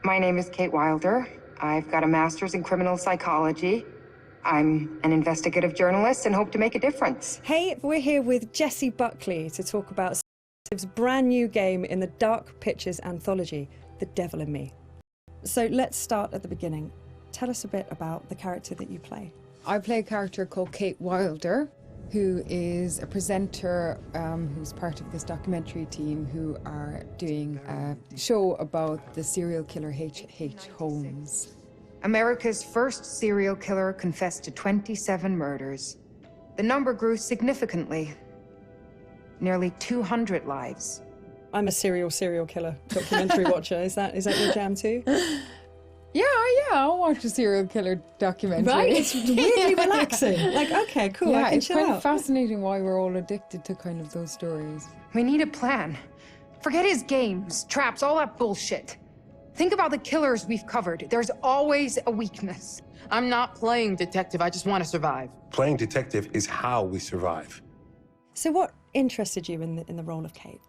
My name is Kate Wilder. I've got a master's in criminal psychology. I'm an investigative journalist and hope to make a difference. Hey, we're here with Jessie Buckley to talk about Steve's brand new game in the Dark Pictures anthology, The Devil in Me. So let's start at the beginning. Tell us a bit about the character that you play. I play a character called Kate Wilder, who is a presenter who's part of this documentary team who are doing a show about the serial killer H.H. Holmes. America's first serial killer confessed to 27 murders. The number grew significantly. Nearly 200 lives. I'm a serial killer documentary watcher. Is that your jam too? Yeah, I'll watch a serial killer documentary. Right, it's really relaxing. Like, okay, cool, yeah, I can it's chill kind out. of fascinating why we're all addicted to kind of those stories. We need a plan. Forget his games, traps, all that bullshit. Think about the killers we've covered. There's always a weakness. I'm not playing detective, I just want to survive. Playing detective is how we survive. So what interested you in the role of Kate?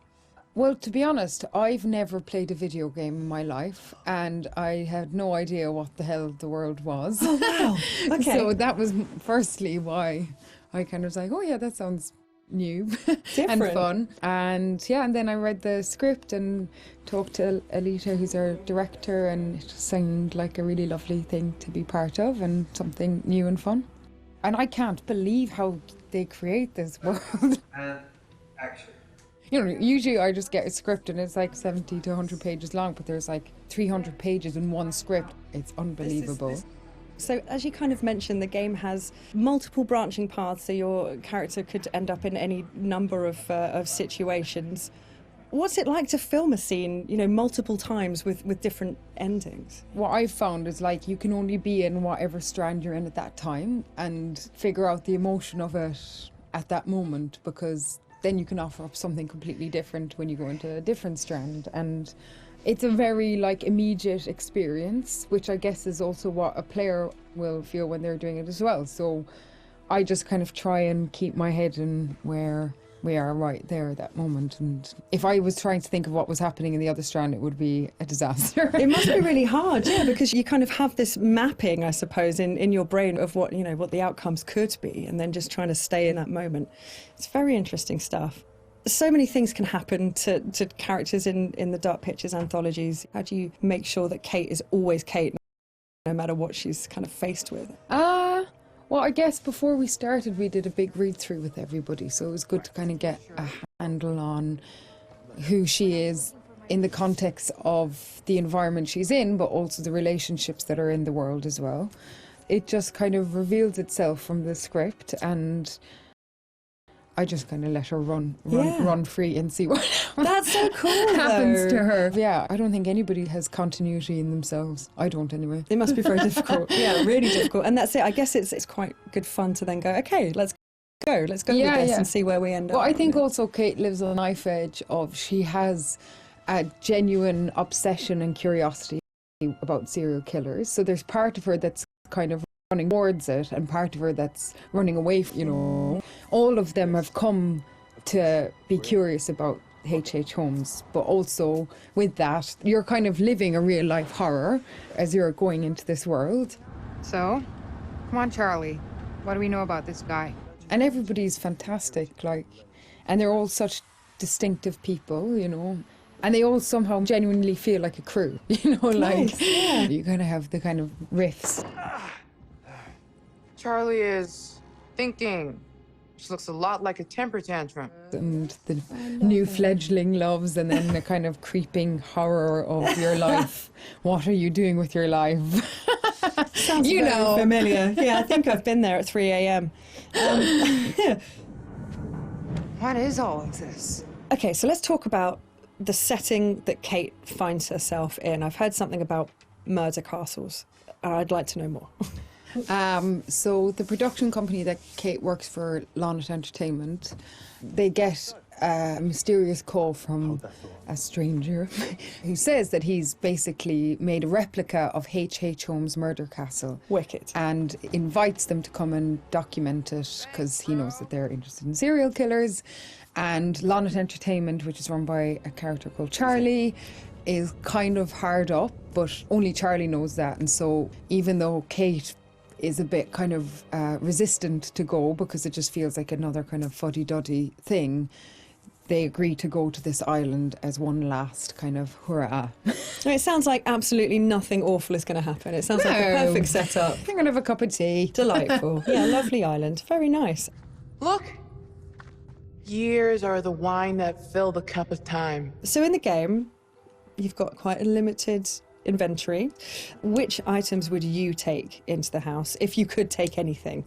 Well, to be honest, I've never played a video game in my life, and I had no idea what the hell the world was. Oh, wow. Okay. So that was firstly why I kind of was like, oh yeah, that sounds new and fun. And yeah, and then I read the script and talked to Alita, who's our director, and it just seemed like a really lovely thing to be part of and something new and fun. And I can't believe how they create this world. And action. You know, usually I just get a script and it's like 70 to 100 pages long, but there's like 300 pages in one script. It's unbelievable. So as you kind of mentioned, the game has multiple branching paths, so your character could end up in any number of situations. What's it like to film a scene, you know, multiple times with different endings? What I've found is like you can only be in whatever strand you're in at that time and figure out the emotion of it at that moment, because then you can offer up something completely different when you go into a different strand. And it's a very like immediate experience, which I guess is also what a player will feel when they're doing it as well. So I just kind of try and keep my head in where we are right there at that moment. And if I was trying to think of what was happening in the other strand, it would be a disaster. It must be really hard, yeah, because you kind of have this mapping, I suppose, in your brain of what, you know, what the outcomes could be, and then just trying to stay in that moment. It's very interesting stuff. So many things can happen to characters in the Dark Pictures anthologies. How do you make sure that Kate is always Kate, no matter what she's kind of faced with? Well, I guess before we started, we did a big read-through with everybody, so it was good to kind of get a handle on who she is in the context of the environment she's in, but also the relationships that are in the world as well. It just kind of reveals itself from the script, and I just kind of let her run free and see what That's so cool, happens to her. Yeah, I don't think anybody has continuity in themselves. I don't anyway. It must be very difficult. Yeah, really difficult. And that's it. I guess it's quite good fun to then go, okay, let's go with this and see where we end up. Well, I think also Kate lives on a knife edge of she has a genuine obsession and curiosity about serial killers. So there's part of her that's kind of running towards it and part of her that's running away, you know. All of them have come to be curious about H.H. Holmes, but also with that, you're kind of living a real life horror as you're going into this world. So, come on, Charlie. What do we know about this guy? And everybody's fantastic, like, and they're all such distinctive people, you know. And they all somehow genuinely feel like a crew, you know, like, nice, yeah. You kind of have the kind of riffs. Charlie is thinking. She looks a lot like a temper tantrum. And the new fledgling loves, and then the kind of creeping horror of your life. What are you doing with your life? Sounds very familiar. Yeah, I think I've been there at 3 a.m. What is all of this? Okay, so let's talk about the setting that Kate finds herself in. I've heard something about murder castles. I'd like to know more. So the production company that Kate works for, Lonnet Entertainment, they get a mysterious call from a stranger who says that he's basically made a replica of H.H. Holmes' murder castle. Wicked. And invites them to come and document it because he knows that they're interested in serial killers. And Lonnet Entertainment, which is run by a character called Charlie, is kind of hard up, but only Charlie knows that. And so even though Kate is a bit kind of resistant to go because it just feels like another kind of fuddy-duddy thing, they agree to go to this island as one last kind of hurrah. It sounds like absolutely nothing awful is going to happen. It sounds like a perfect setup. I'm going to have a cup of tea. Delightful. Yeah, lovely island. Very nice. Look. Years are the wine that fill the cup of time. So in the game, you've got quite a limited inventory. Which items would you take into the house if you could take anything?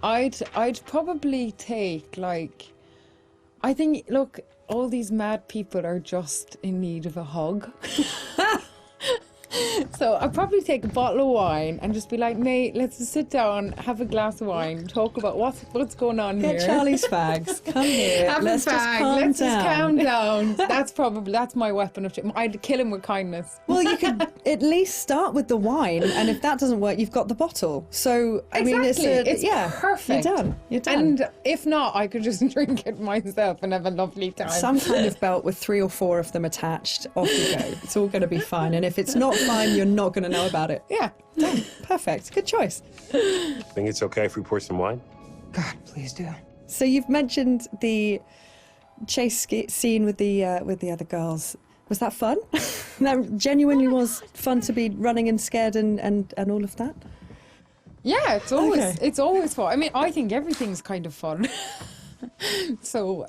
I'd probably take, like, I think, look, all these mad people are just in need of a hug. So I'd probably take a bottle of wine and just be like, mate, let's just sit down, have a glass of wine, talk about what's going on here. Get Charlie's fags. Come here. Have Let's a just fag. calm Let's just calm down. down. That's my weapon of choice. I'd kill him with kindness. Well, you could at least start with the wine, and if that doesn't work, you've got the bottle. So, I mean, it's perfect. You're done. You're done. And if not, I could just drink it myself and have a lovely time. Some kind of belt with 3 or 4 of them attached. Off you go. It's all going to be fine. And if it's not fine, you're not going to know about it. Yeah. Done. Perfect. Good choice. Think it's okay if we pour some wine? God, please do. So you've mentioned the chase scene with the other girls. Was that fun? That genuinely was fun to be running and scared and all of that? Yeah, it's always fun. I mean, I think everything's kind of fun. So,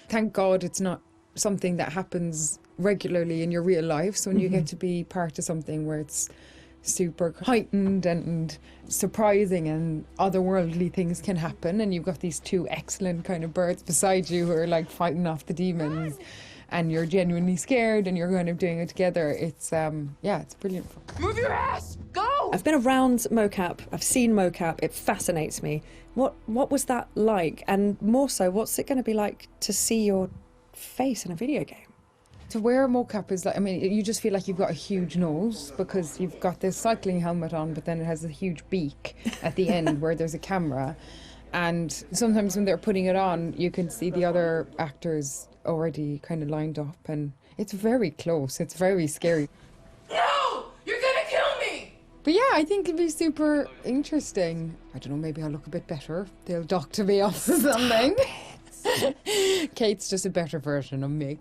thank God it's not something that happens regularly in your real life. So when you get to be part of something where it's super heightened and surprising and otherworldly things can happen, and you've got these 2 excellent kind of birds beside you who are like fighting off the demons, and you're genuinely scared and you're kind of doing it together, it's it's brilliant fun. Move your ass! Go! I've been around mocap. I've seen mocap. It fascinates me. What was that like? And more so, what's it going to be like to see your face in a video game? To wear a mocap is like, I mean, you just feel like you've got a huge nose because you've got this cycling helmet on, but then it has a huge beak at the end where there's a camera. And sometimes when they're putting it on, you can see the other actors already kind of lined up, and it's very close. It's very scary. No! You're gonna kill me! But yeah, I think it'd be super interesting. I don't know, maybe I'll look a bit better. They'll doctor me off or something. Kate's just a better version of me.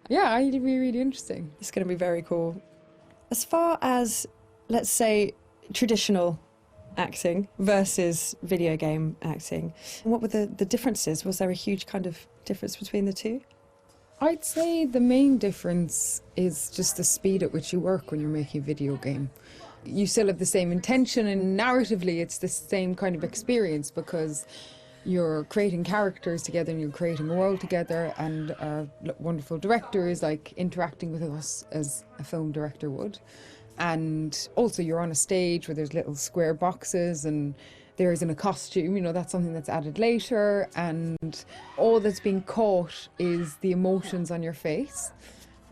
Yeah, it'll be really interesting. It's going to be very cool. As far as, let's say, traditional acting versus video game acting, what were the differences? Was there a huge kind of difference between the two? I'd say the main difference is just the speed at which you work when you're making a video game. You still have the same intention, and narratively it's the same kind of experience because you're creating characters together and you're creating a world together, and our wonderful director is like interacting with us as a film director would. And also you're on a stage where there's little square boxes and there isn't a costume, you know, that's something that's added later, and all that's being caught is the emotions on your face.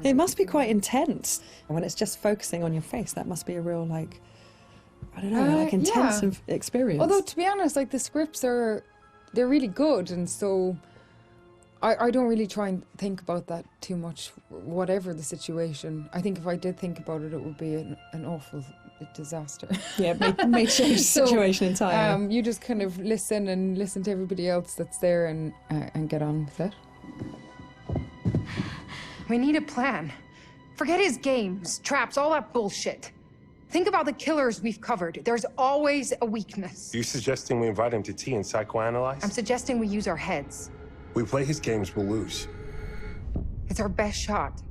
It must be quite intense when it's just focusing on your face. That must be a real, like, I don't know, like intensive experience. Although, to be honest, like the scripts they're really good, and so I don't really try and think about that too much, whatever the situation. I think if I did think about it, it would be an awful disaster. Yeah, may change the situation entirely. You just kind of listen to everybody else that's there and get on with it. We need a plan. Forget his games, traps, all that bullshit. Think about the killers we've covered. There's always a weakness. You suggesting we invite him to tea and psychoanalyze? I'm suggesting we use our heads. We play his games, we'll lose. It's our best shot.